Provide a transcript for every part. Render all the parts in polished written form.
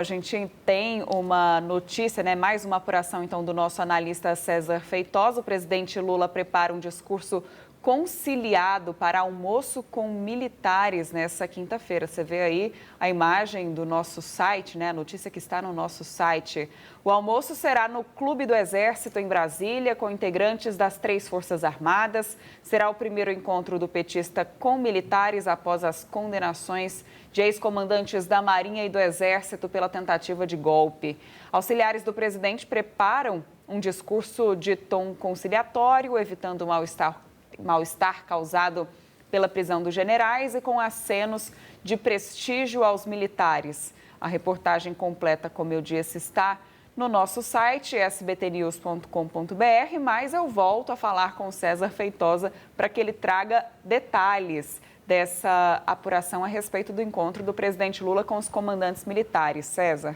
A gente tem uma notícia, né? Mais uma apuração, então, do nosso analista César Feitosa. O presidente Lula prepara um discurso conciliado para almoço com militares nessa quinta-feira. Você vê aí a imagem do nosso site, né? A notícia que está no nosso site. O almoço será no Clube do Exército, em Brasília, com integrantes das 3 Forças Armadas. Será o primeiro encontro do petista com militares após as condenações de ex-comandantes da Marinha e do Exército pela tentativa de golpe. Auxiliares do presidente preparam um discurso de tom conciliatório, evitando o mal-estar causado pela prisão dos generais e com acenos de prestígio aos militares. A reportagem completa, como eu disse, está no nosso site sbtnews.com.br, mas eu volto a falar com o César Feitosa para que ele traga detalhes dessa apuração a respeito do encontro do presidente Lula com os comandantes militares. César.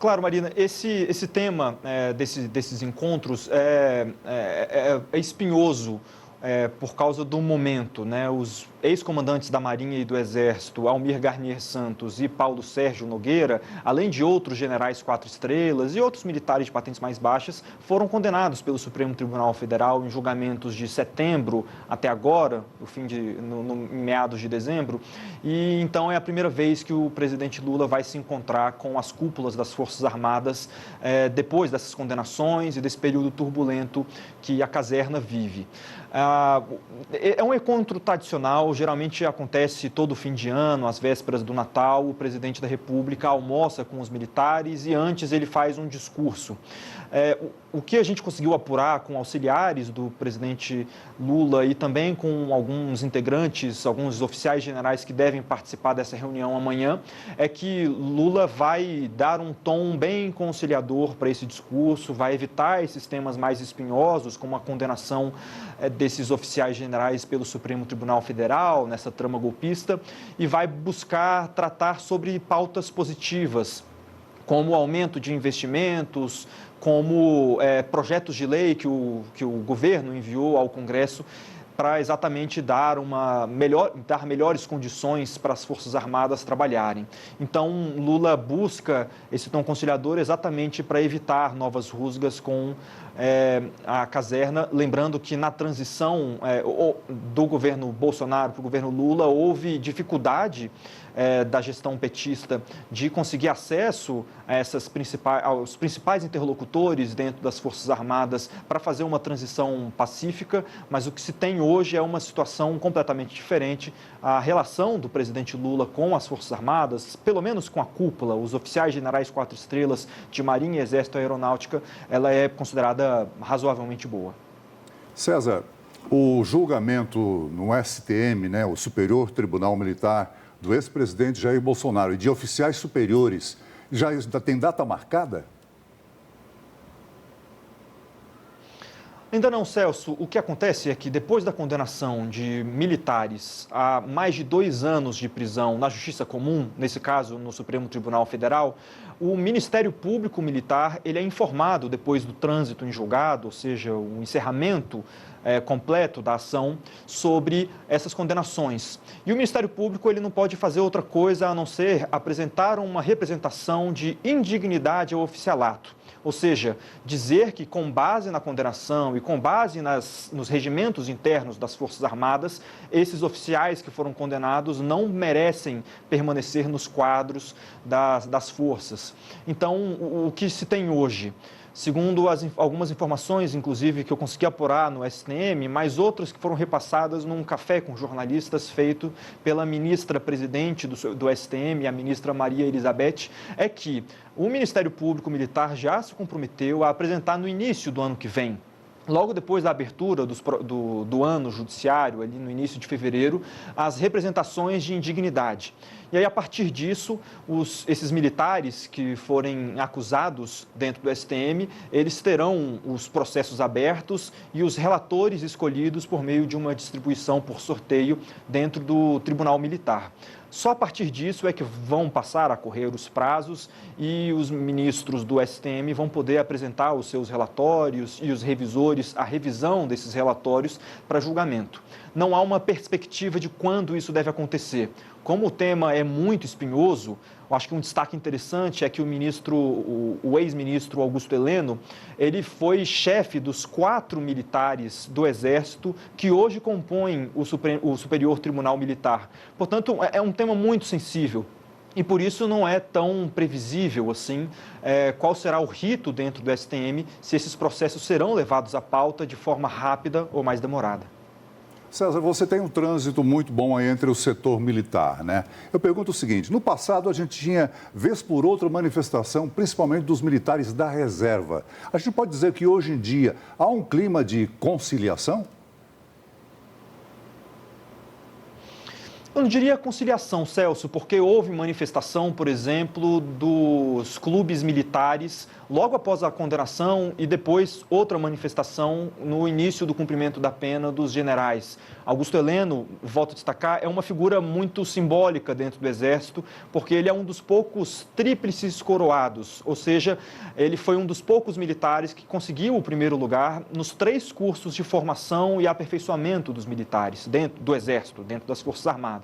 Claro, Marina, esse tema desses encontros é espinhoso por causa do momento, né? Os ex-comandantes da Marinha e do Exército, Almir Garnier Santos e Paulo Sérgio Nogueira, além de outros generais 4 estrelas e outros militares de patentes mais baixas, foram condenados pelo Supremo Tribunal Federal em julgamentos de setembro até agora, em meados de dezembro. E então é a primeira vez que o presidente Lula vai se encontrar com as cúpulas das Forças Armadas depois dessas condenações e desse período turbulento que a caserna vive. É um encontro tradicional, geralmente acontece todo fim de ano, às vésperas do Natal. O presidente da República almoça com os militares e antes ele faz um discurso. O que a gente conseguiu apurar com auxiliares do presidente Lula e também com alguns integrantes, alguns oficiais generais que devem participar dessa reunião amanhã, é que Lula vai dar um tom bem conciliador para esse discurso, vai evitar esses temas mais espinhosos, como a condenação desses oficiais generais pelo Supremo Tribunal Federal, nessa trama golpista, e vai buscar tratar sobre pautas positivas, como o aumento de investimentos, como projetos de lei que o governo enviou ao Congresso para exatamente dar melhores condições para as Forças Armadas trabalharem. Então, Lula busca esse tom conciliador exatamente para evitar novas rusgas com a caserna, lembrando que na transição do governo Bolsonaro para o governo Lula houve dificuldade da gestão petista de conseguir acesso aos principais interlocutores dentro das Forças Armadas para fazer uma transição pacífica, mas o que se tem hoje é uma situação completamente diferente. A relação do presidente Lula com as Forças Armadas, pelo menos com a cúpula, os oficiais generais 4 estrelas de Marinha, Exército e Aeronáutica, ela é considerada razoavelmente boa. César, o julgamento no STM, né, o Superior Tribunal Militar, do ex-presidente Jair Bolsonaro e de oficiais superiores, já tem data marcada? Ainda não, Celso. O que acontece é que depois da condenação de militares a mais de 2 anos de prisão na Justiça Comum, nesse caso no Supremo Tribunal Federal, o Ministério Público Militar ele é informado depois do trânsito em julgado, ou seja, o encerramento completo da ação sobre essas condenações. E o Ministério Público ele não pode fazer outra coisa a não ser apresentar uma representação de indignidade ao oficialato. Ou seja, dizer que com base na condenação e com base nos regimentos internos das Forças Armadas, esses oficiais que foram condenados não merecem permanecer nos quadros das forças. Então, o que se tem hoje? Segundo algumas informações, inclusive, que eu consegui apurar no STM, mas outras que foram repassadas num café com jornalistas feito pela ministra-presidente do STM, a ministra Maria Elizabeth, é que o Ministério Público Militar já se comprometeu a apresentar no início do ano que vem, logo depois da abertura do ano judiciário, ali no início de fevereiro, as representações de indignidade. E aí, a partir disso, esses militares que forem acusados dentro do STM, eles terão os processos abertos e os relatores escolhidos por meio de uma distribuição por sorteio dentro do Tribunal Militar. Só a partir disso é que vão passar a correr os prazos e os ministros do STM vão poder apresentar os seus relatórios e os revisores a revisão desses relatórios para julgamento. não há uma perspectiva de quando isso deve acontecer. Como o tema é muito espinhoso, eu acho que um destaque interessante é que o ex-ministro Augusto Heleno, ele foi chefe dos 4 militares do Exército que hoje compõem o Superior Tribunal Militar. Portanto, é um tema muito sensível. E por isso não é tão previsível assim qual será o rito dentro do STM, se esses processos serão levados à pauta de forma rápida ou mais demorada. César, você tem um trânsito muito bom aí entre o setor militar, né? Eu pergunto o seguinte, no passado a gente tinha, vez por outra, manifestação, principalmente dos militares da reserva. A gente pode dizer que hoje em dia há um clima de conciliação? Eu não diria conciliação, Celso, porque houve manifestação, por exemplo, dos clubes militares logo após a condenação e depois outra manifestação no início do cumprimento da pena dos generais. Augusto Heleno, volto a destacar, é uma figura muito simbólica dentro do Exército, porque ele é um dos poucos tríplices coroados, ou seja, ele foi um dos poucos militares que conseguiu o primeiro lugar nos 3 cursos de formação e aperfeiçoamento dos militares dentro do Exército, dentro das Forças Armadas.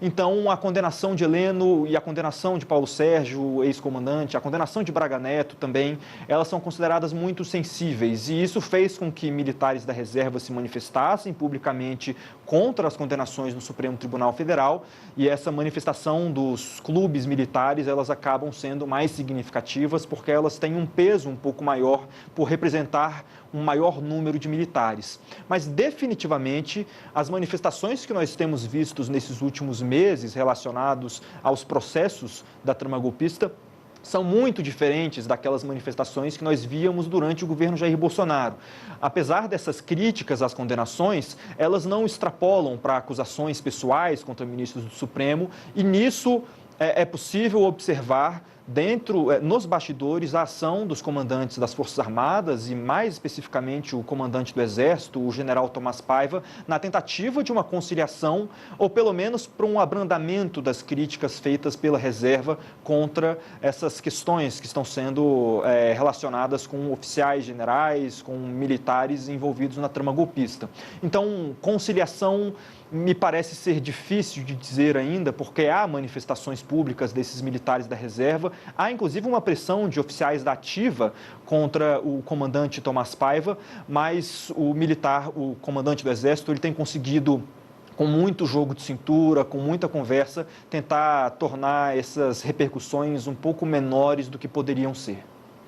Então, a condenação de Heleno e a condenação de Paulo Sérgio, ex-comandante, a condenação de Braga Neto também, elas são consideradas muito sensíveis e isso fez com que militares da reserva se manifestassem publicamente contra as condenações no Supremo Tribunal Federal e essa manifestação dos clubes militares, elas acabam sendo mais significativas porque elas têm um peso um pouco maior por representar um maior número de militares. Mas, definitivamente, as manifestações que nós temos vistos nesses últimos meses relacionados aos processos da trama golpista são muito diferentes daquelas manifestações que nós víamos durante o governo Jair Bolsonaro. Apesar dessas críticas às condenações, elas não extrapolam para acusações pessoais contra ministros do Supremo e nisso é possível observar nos bastidores, a ação dos comandantes das Forças Armadas e, mais especificamente, o comandante do Exército, o general Tomás Paiva, na tentativa de uma conciliação ou, pelo menos, para um abrandamento das críticas feitas pela reserva contra essas questões que estão sendo relacionadas com oficiais generais, com militares envolvidos na trama golpista. Então, conciliação me parece ser difícil de dizer ainda, porque há manifestações públicas desses militares da reserva, há inclusive uma pressão de oficiais da ativa contra o comandante Tomás Paiva, mas o comandante do Exército, ele tem conseguido, com muito jogo de cintura, com muita conversa, tentar tornar essas repercussões um pouco menores do que poderiam ser.